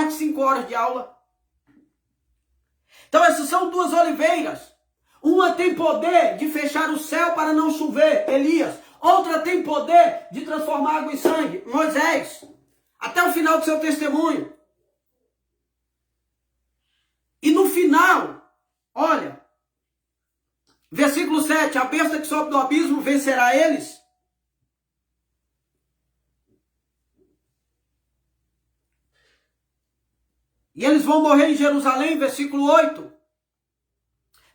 mais de 5 horas de aula. Então essas são duas oliveiras. Uma tem poder de fechar o céu para não chover, Elias. Outra tem poder de transformar água em sangue, Moisés. Até o final do seu testemunho. E no final, olha, versículo 7, a besta que sobe do abismo vencerá eles. E eles vão morrer em Jerusalém, versículo 8.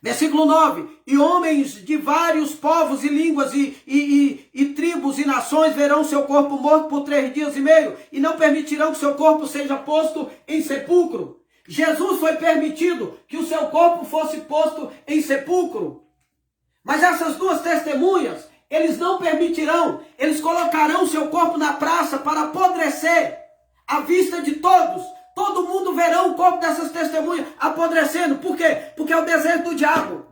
Versículo 9, e homens de vários povos e línguas e tribos e nações verão seu corpo morto por 3 dias e meio, e não permitirão que seu corpo seja posto em sepulcro. Jesus foi permitido que o seu corpo fosse posto em sepulcro. Mas essas duas testemunhas, eles não permitirão, eles colocarão seu corpo na praça para apodrecer à vista de todos. Todo mundo verá o corpo dessas testemunhas apodrecendo. Por quê? Porque é o desejo do diabo.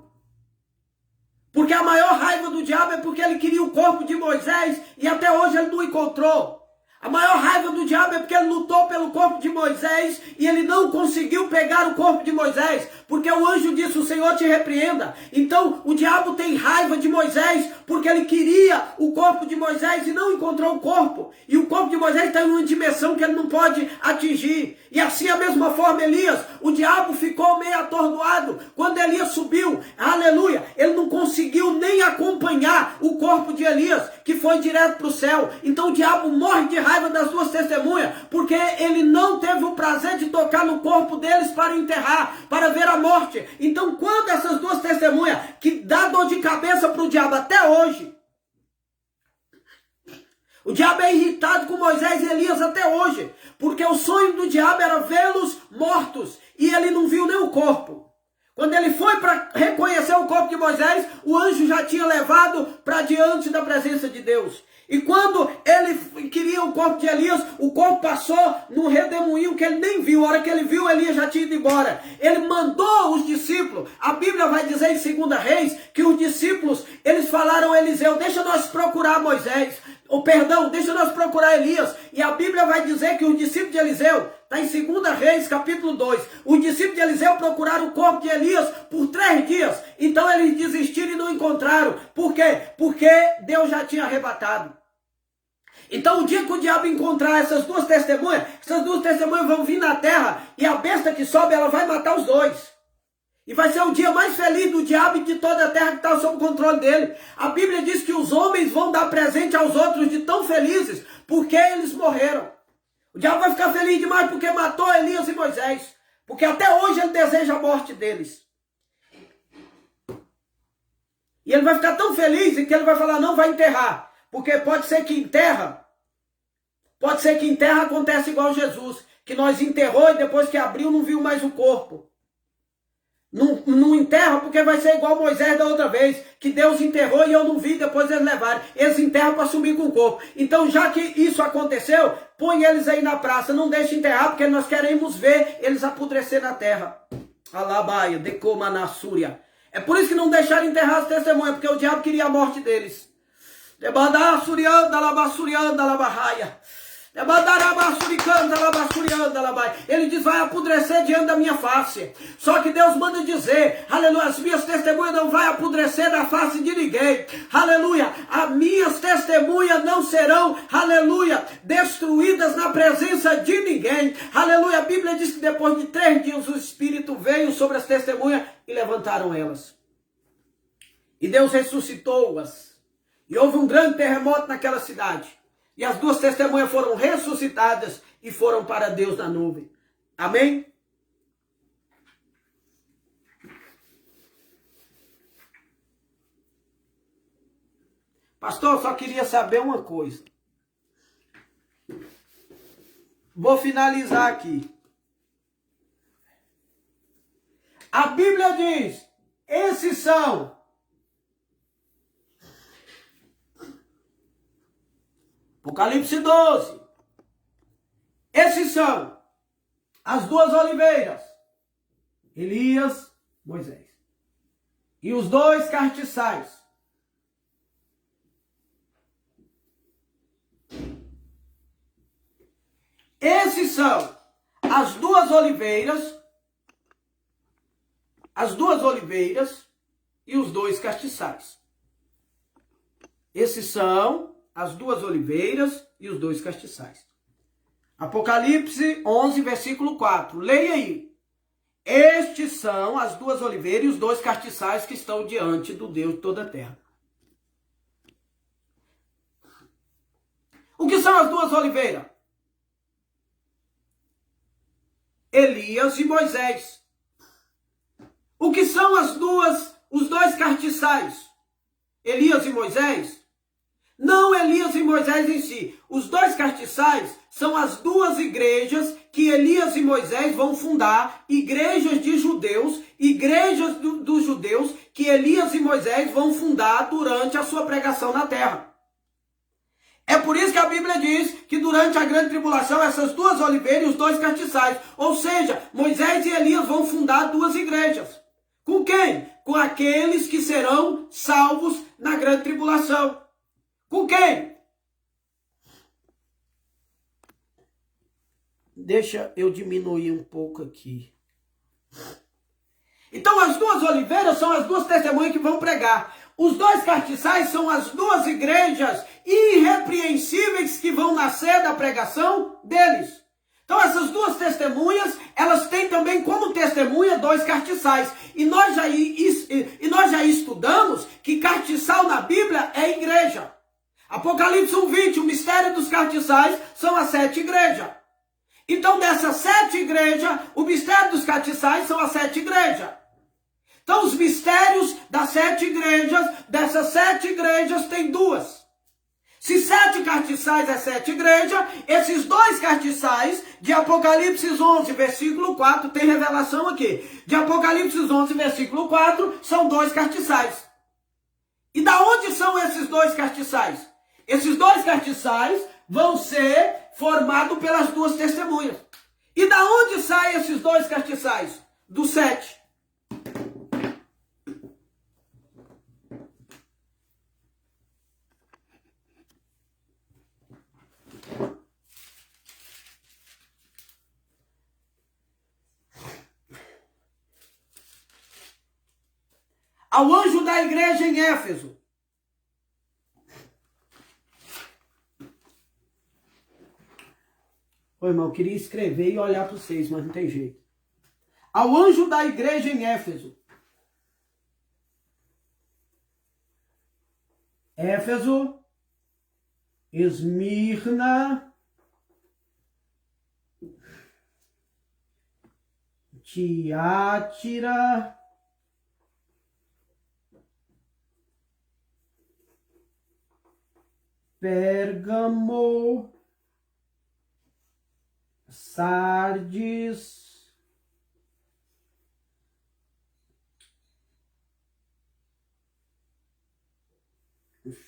Porque a maior raiva do diabo é porque ele queria o corpo de Moisés e até hoje ele não encontrou. A maior raiva do diabo é porque ele lutou pelo corpo de Moisés e ele não conseguiu pegar o corpo de Moisés. Porque o anjo disse, o Senhor te repreenda. Então o diabo tem raiva de Moisés porque ele queria o corpo de Moisés e não encontrou o corpo. E o corpo de Moisés está em uma dimensão que ele não pode atingir. E assim a mesma forma Elias, o diabo ficou meio atordoado. Quando Elias subiu, aleluia, ele não conseguiu nem acompanhar o corpo de Elias, que foi direto para o céu. Então o diabo morre de raiva das duas testemunhas, porque ele não teve o prazer de tocar no corpo deles para enterrar, para ver a morte. Então quando essas duas testemunhas, que dá dor de cabeça para o diabo até hoje, o diabo é irritado com Moisés e Elias até hoje, porque o sonho do diabo era vê-los mortos, e ele não viu nem o corpo. Quando ele foi para reconhecer o corpo de Moisés, o anjo já tinha levado para diante da presença de Deus. E quando ele queria o corpo de Elias, o corpo passou num redemoinho que ele nem viu. A hora que ele viu, Elias já tinha ido embora. Ele mandou os discípulos. A Bíblia vai dizer em 2 Reis que os discípulos, eles falaram a Eliseu, deixa nós procurar Moisés. Deixa nós procurar Elias. E a Bíblia vai dizer que os discípulos de Eliseu, está em 2 Reis, capítulo 2. Os discípulos de Eliseu procuraram o corpo de Elias por 3 dias. Então eles desistiram e não encontraram. Por quê? Porque Deus já tinha arrebatado. Então o dia que o diabo encontrar essas duas testemunhas vão vir na terra e a besta que sobe, ela vai matar os dois. E vai ser o dia mais feliz do diabo e de toda a terra que está sob o controle dele. A Bíblia diz que os homens vão dar presente aos outros de tão felizes porque eles morreram. O diabo vai ficar feliz demais porque matou Elias e Moisés. Porque até hoje ele deseja a morte deles. E ele vai ficar tão feliz que ele vai falar, não vai enterrar. Porque pode ser que enterra acontece igual Jesus. Que nós enterrou e depois que abriu não viu mais o corpo. Não enterra porque vai ser igual Moisés da outra vez, que Deus enterrou e eu não vi, depois eles levaram. Eles enterram para sumir com o corpo. Então já que isso aconteceu, põe eles aí na praça, não deixe enterrar, porque nós queremos ver eles apodrecer na terra. Alabaia, decoma na Súria. É por isso que não deixaram enterrar as testemunhas, porque o diabo queria a morte deles. Ele diz, vai apodrecer diante da minha face. Só que Deus manda dizer, aleluia, as minhas testemunhas não vão apodrecer na face de ninguém. Aleluia, as minhas testemunhas não serão, aleluia, destruídas na presença de ninguém. Aleluia, a Bíblia diz que depois de 3 dias o Espírito veio sobre as testemunhas e levantaram elas. E Deus ressuscitou-as. E houve um grande terremoto naquela cidade. E as duas testemunhas foram ressuscitadas e foram para Deus na nuvem. Amém? Pastor, eu só queria saber uma coisa. Vou finalizar aqui. A Bíblia diz, esses são Apocalipse 12. Esses são as duas oliveiras, Elias, Moisés. E os 2 cartiçais. Esses são as duas oliveiras e os dois castiçais. Esses são as duas oliveiras e os dois castiçais. Apocalipse 11, versículo 4. Leia aí. Estes são as duas oliveiras e os dois castiçais que estão diante do Deus de toda a terra. O que são as duas oliveiras? Elias e Moisés. O que são os dois castiçais? Elias e Moisés? Não Elias e Moisés em si. Os dois castiçais são as duas igrejas que Elias e Moisés vão fundar, igrejas de judeus, igrejas dos judeus que Elias e Moisés vão fundar durante a sua pregação na terra. É por isso que a Bíblia diz que durante a grande tribulação, essas duas oliveiras e os dois castiçais, ou seja, Moisés e Elias vão fundar duas igrejas. Com quem? Com aqueles que serão salvos na grande tribulação. Com quem? Deixa eu diminuir um pouco aqui. Então as duas oliveiras são as duas testemunhas que vão pregar. Os dois castiçais são as duas igrejas irrepreensíveis que vão nascer da pregação deles. Então essas duas testemunhas, elas têm também como testemunha dois castiçais. E nós já estudamos que castiçal na Bíblia é igreja. Apocalipse 1:20, o mistério dos castiçais são as 7 igrejas. Então dessas 7 igrejas, o mistério dos castiçais são as 7 igrejas. Então os mistérios das 7 igrejas, dessas 7 igrejas tem duas. Se 7 castiçais é 7 igrejas, esses dois castiçais de Apocalipse 11, versículo 4, tem revelação aqui. De Apocalipse 11, versículo 4, são dois castiçais. E da onde são esses dois castiçais? Esses dois castiçais vão ser formados pelas duas testemunhas. E da onde saem esses dois castiçais? Do 7. Ao anjo da igreja em Éfeso. Ô, irmão, eu queria escrever e olhar para vocês, mas não tem jeito. Ao anjo da igreja em Éfeso. Éfeso, Esmirna, Tiátira, Pérgamo, Sardes,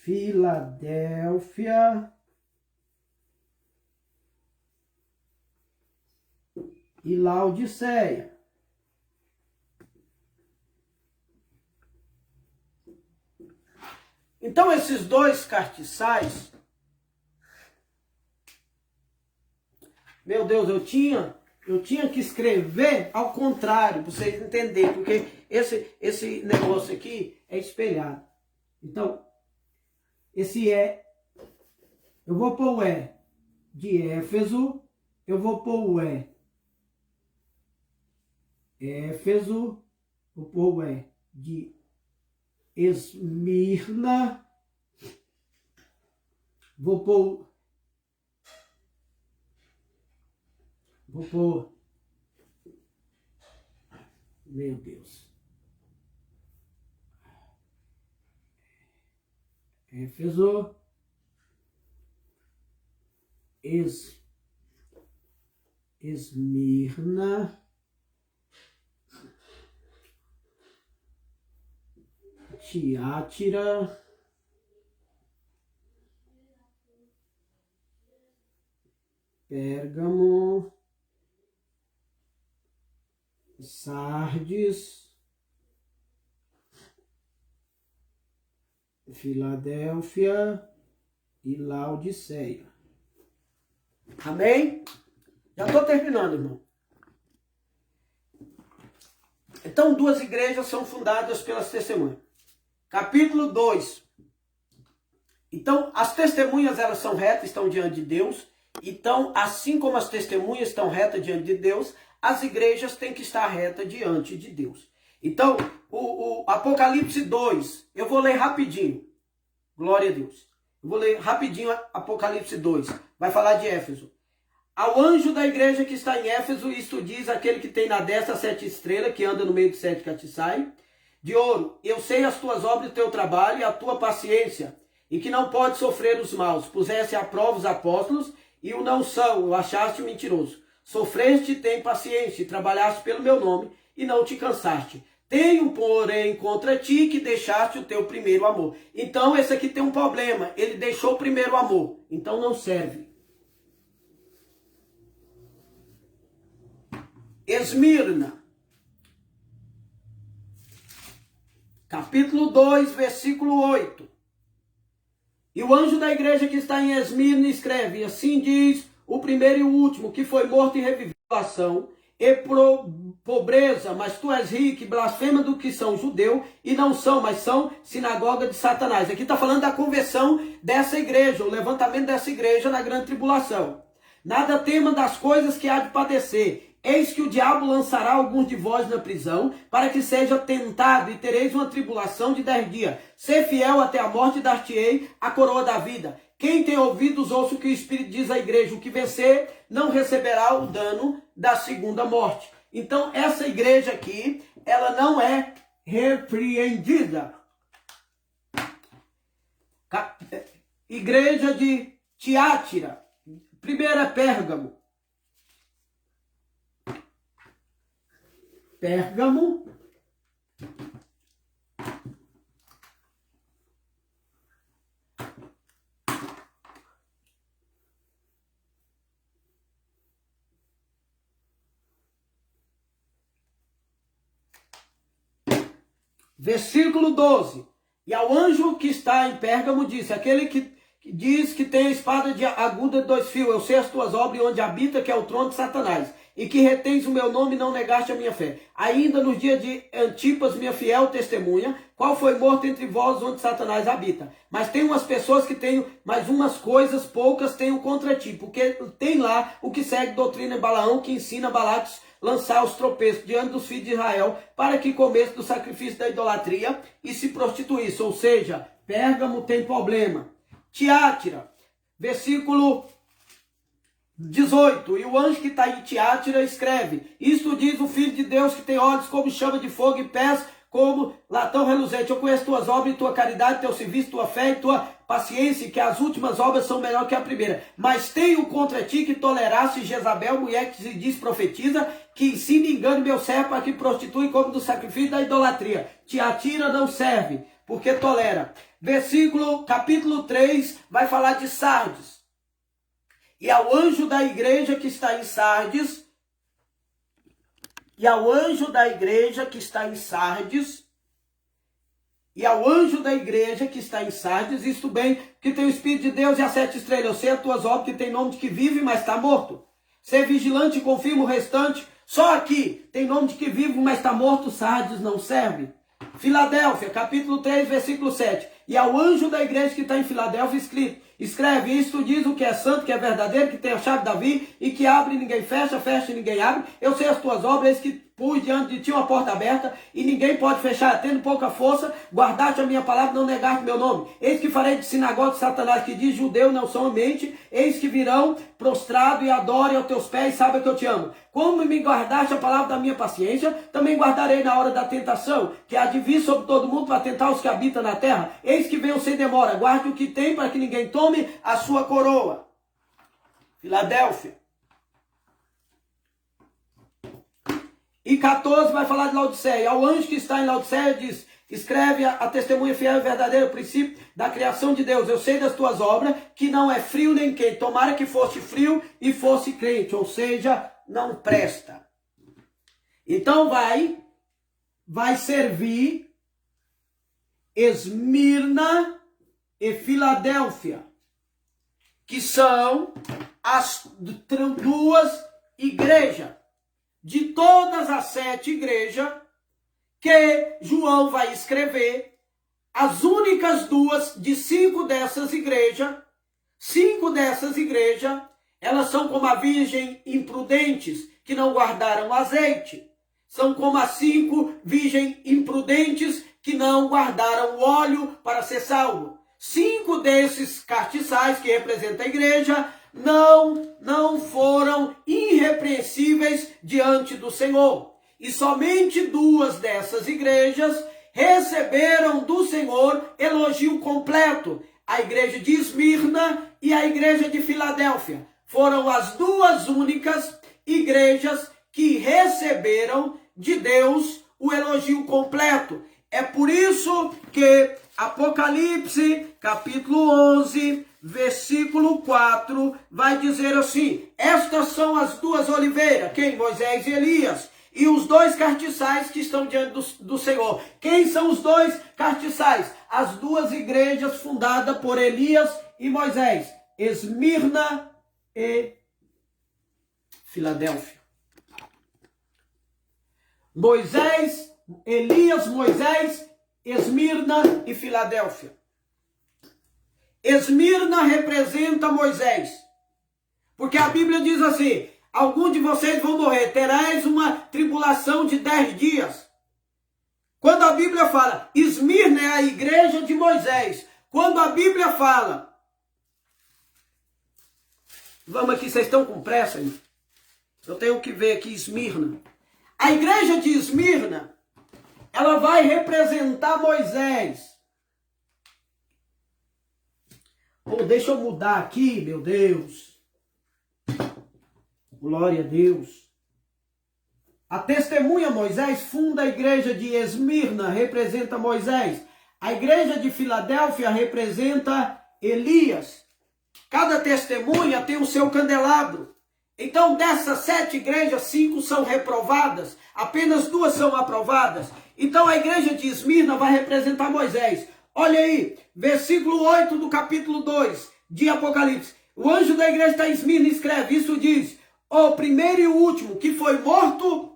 Filadélfia e Laodiceia. Então esses dois castiçais, meu Deus, eu tinha que escrever ao contrário, para vocês entenderem, porque esse negócio aqui é espelhado. Então, esse é, eu vou pôr o E de Éfeso, eu vou pôr o E. Éfeso, vou pôr o E de Esmirna, vou pôr, meu Deus, Éfeso, Esmirna, Tiátira, Pérgamo, Sardes, Filadélfia e Laodiceia. Amém? Já estou terminando, irmão. Então, duas igrejas são fundadas pelas testemunhas. Capítulo 2. Então, as testemunhas, elas são retas, estão diante de Deus. Então, assim como as testemunhas estão retas diante de Deus, as igrejas têm que estar retas diante de Deus. Então, o Apocalipse 2, eu vou ler rapidinho. Glória a Deus. Eu vou ler rapidinho Apocalipse 2. Vai falar de Éfeso. Ao anjo da igreja que está em Éfeso, isto diz aquele que tem na destra 7 estrelas, que anda no meio de 7 catiçai, de ouro, eu sei as tuas obras, o teu trabalho e a tua paciência, e que não pode sofrer os maus. Puseste à prova os apóstolos, e o não são, o achaste mentiroso. Sofreste e tem paciência, e trabalhaste pelo meu nome, e não te cansaste. Tenho, porém, contra ti que deixaste o teu primeiro amor. Então, esse aqui tem um problema. Ele deixou o primeiro amor. Então, não serve. Esmirna. Capítulo 2, versículo 8. E o anjo da igreja que está em Esmirna escreve, assim diz o primeiro e o último, que foi morto e reviveu e pobreza, mas tu és rico e blasfema do que são judeu, e não são, mas são sinagoga de Satanás. Aqui está falando da conversão dessa igreja, o levantamento dessa igreja na grande tribulação. Nada tema das coisas que há de padecer. Eis que o diabo lançará alguns de vós na prisão, para que seja tentado, e tereis uma tribulação de 10 dias. Ser fiel até a morte, dar-te-ei a coroa da vida. Quem tem ouvidos, ouça o que o Espírito diz à igreja. O que vencer não receberá o dano da segunda morte. Então, essa igreja aqui, ela não é repreendida. Igreja de Tiátira. Primeira é Pérgamo. Pérgamo. Versículo 12. E ao anjo que está em Pérgamo disse, aquele que diz que tem a espada de aguda de 2 fios, eu sei as tuas obras onde habita, que é o trono de Satanás, e que retens o meu nome e não negaste a minha fé. Ainda nos dias de Antipas, minha fiel testemunha, qual foi morto entre vós onde Satanás habita. Mas tem umas pessoas que têm, mas umas coisas poucas tenho contra ti, porque tem lá o que segue doutrina de Balaão, que ensina Balaque lançar os tropeços diante dos filhos de Israel, para que comesse do sacrifício da idolatria e se prostituísse. Ou seja, Pérgamo tem problema. Tiátira, versículo 18. E o anjo que está em Tiátira escreve, isto diz o Filho de Deus que tem olhos como chama de fogo e pés como latão reluzente. Eu conheço tuas obras e tua caridade, teu serviço, tua fé e tua paciência, que as últimas obras são melhor que a primeira. Mas tenho contra ti que toleraste Jezabel, mulher que se diz profetiza, que ensina e engana meu servo para que prostitui como do sacrifício da idolatria. Tiatira não serve, porque tolera. Capítulo 3, vai falar de Sardes. E ao anjo da igreja que está em Sardes, e ao anjo da igreja que está em Sardes, e ao anjo da igreja que está em Sardes, isto bem, que tem o Espírito de Deus e as 7 estrelas. Eu sei as tuas obras, que tem nome de que vive, mas está morto. Ser vigilante e confirma o restante. Só aqui tem nome de que vive, mas está morto. Sardes não serve. Filadélfia, capítulo 3, versículo 7. E ao anjo da igreja que está em Filadélfia escreve, isto diz o que é santo, que é verdadeiro, que tem a chave de Davi, e que abre e ninguém fecha, fecha e ninguém abre. Eu sei as tuas obras, eis que pus diante de ti uma porta aberta, e ninguém pode fechar, tendo pouca força, guardaste a minha palavra, não negaste meu nome. Eis que farei de sinagoga de Satanás, que diz judeu, não são mente, eis que virão prostrado e adorem aos teus pés, saiba que eu te amo. Como me guardaste a palavra da minha paciência, também guardarei na hora da tentação, que há de vir sobre todo mundo para tentar os que habitam na terra. Eis que venho sem demora, guarde o que tem para que ninguém tome a sua coroa. Filadélfia. E 14 vai falar de Laodiceia. Ao anjo que está em Laodiceia diz, escreve a testemunha fiel e verdadeira, o princípio da criação de Deus. Eu sei das tuas obras, que não é frio nem quente. Tomara que fosse frio e fosse crente, ou seja, não presta. Então vai servir Esmirna e Filadélfia, que são as duas igrejas. De todas as 7 igrejas, que João vai escrever as únicas duas de 5 dessas igrejas. 5 dessas igrejas, elas são como a virgem imprudentes, que não guardaram azeite. São como as 5 virgens imprudentes, que não guardaram óleo para ser salvo. 5 desses castiçais, que representam a igreja, não foram irrepreensíveis diante do Senhor. E somente 2 dessas igrejas receberam do Senhor elogio completo. A igreja de Esmirna e a igreja de Filadélfia. Foram as 2 únicas igrejas que receberam de Deus o elogio completo. É por isso que Apocalipse, capítulo 11, versículo 4, vai dizer assim: estas são as 2 oliveiras, quem? Moisés e Elias, e os 2 castiçais que estão diante do Senhor. Quem são os 2 castiçais? As 2 igrejas fundadas por Elias e Moisés, Esmirna e Filadélfia. Elias, Moisés, Esmirna e Filadélfia. Esmirna representa Moisés, porque a Bíblia diz assim: alguns de vocês vão morrer, terás uma tribulação de 10 dias. Quando a Bíblia fala, Esmirna é a igreja de Moisés. Quando a Bíblia fala, vamos aqui, vocês estão com pressa aí? Eu tenho que ver aqui Esmirna. A igreja de Esmirna, ela vai representar Moisés. Deixa eu mudar aqui, meu Deus. Glória a Deus. A testemunha Moisés funda a igreja de Esmirna, representa Moisés. A igreja de Filadélfia representa Elias. Cada testemunha tem o seu candelabro. Então, dessas 7 igrejas, 5 são reprovadas, apenas 2 são aprovadas. Então, a igreja de Esmirna vai representar Moisés. Olha aí, versículo 8 do capítulo 2 de Apocalipse. O anjo da igreja está em Esmirna escreve, isso diz: o primeiro e o último que foi morto,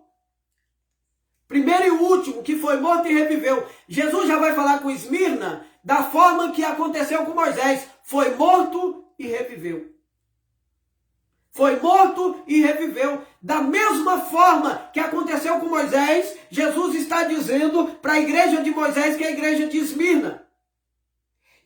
e reviveu. Jesus já vai falar com Esmirna da forma que aconteceu com Moisés. Foi morto e reviveu. Foi morto e reviveu. Da mesma forma que aconteceu com Moisés, Jesus está dizendo para a igreja de Moisés, que é a igreja de Esmirna.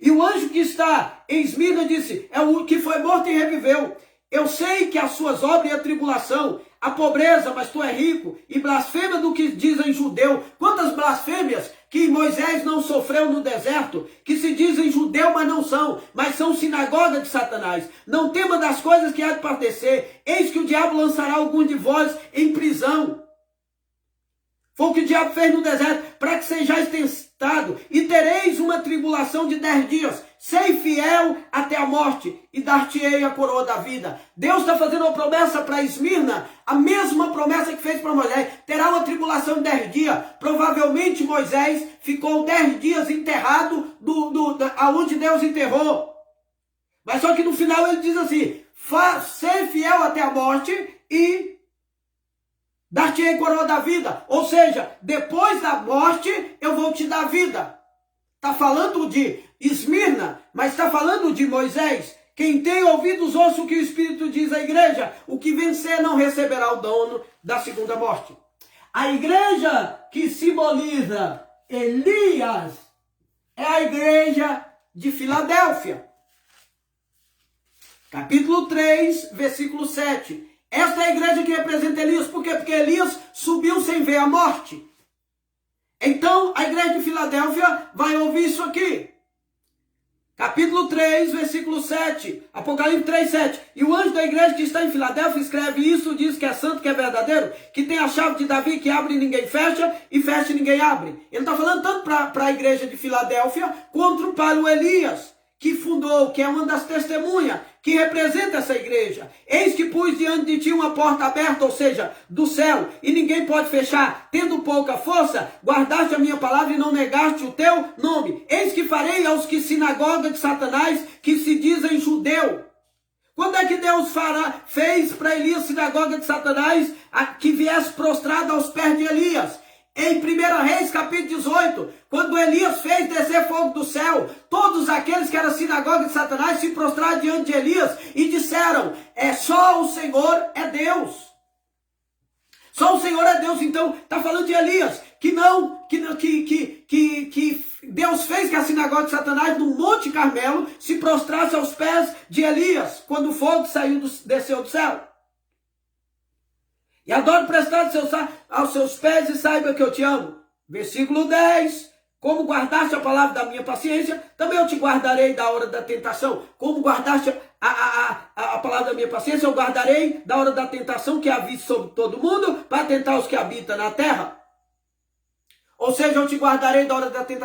E o anjo que está em Esmirna disse: é o que foi morto e reviveu. Eu sei que as suas obras e a tribulação, a pobreza, mas tu é rico, e blasfêmia do que dizem judeu. Quantas blasfêmias que Moisés não sofreu no deserto, que se dizem judeu, mas não são, mas são sinagoga de Satanás. Não tema das coisas que há de padecer, eis que o diabo lançará algum de vós em prisão. Foi o que o diabo fez no deserto, para que sejais testado, e tereis uma tribulação de 10 dias. Sei fiel até a morte, e dar-te-ei a coroa da vida. Deus está fazendo uma promessa para Esmirna, a mesma promessa que fez para Moisés. Terá uma tribulação de 10 dias. Provavelmente Moisés ficou 10 dias enterrado aonde Deus enterrou. Mas só que no final ele diz assim: sei fiel até a morte e dar-te-ei coroa da vida. Ou seja, depois da morte eu vou te dar vida. Está falando de Esmirna, mas está falando de Moisés. Quem tem ouvidos, ouça o que o Espírito diz à igreja. O que vencer não receberá o dano da segunda morte. A igreja que simboliza Elias é a igreja de Filadélfia. Capítulo 3, versículo 7. Esta é a igreja que representa Elias. Por quê? Porque Elias subiu sem ver a morte. Então, a igreja de Filadélfia vai ouvir isso aqui. Capítulo 3, versículo 7. Apocalipse 3, 7. E o anjo da igreja que está em Filadélfia escreve isso, diz que é santo, que é verdadeiro, que tem a chave de Davi, que abre e ninguém fecha, e fecha e ninguém abre. Ele está falando tanto para a igreja de Filadélfia, quanto para o Elias, que fundou, que é uma das testemunhas, que representa essa igreja. Eis que pus diante de ti uma porta aberta, ou seja, do céu, e ninguém pode fechar. Tendo pouca força, guardaste a minha palavra e não negaste o teu nome. Eis que farei aos que sinagoga de Satanás, que se dizem judeu. Quando é que Deus fez para Elias sinagoga de Satanás, que viesse prostrado aos pés de Elias? Em 1 Reis, Satanás se prostraram diante de Elias e disseram, só o Senhor é Deus. Só o Senhor é Deus. Então, está falando de Elias, que Deus fez que a sinagoga de Satanás, no Monte Carmelo, se prostrasse aos pés de Elias, quando o fogo desceu do céu. E adoro prestar aos seus pés e saiba que eu te amo. Versículo 10. Como guardaste a palavra da minha paciência, também eu te guardarei da hora da tentação. Como guardaste a palavra da minha paciência, eu guardarei da hora da tentação que há visto sobre todo mundo, para tentar os que habitam na terra. Ou seja, eu te guardarei da hora da tentação.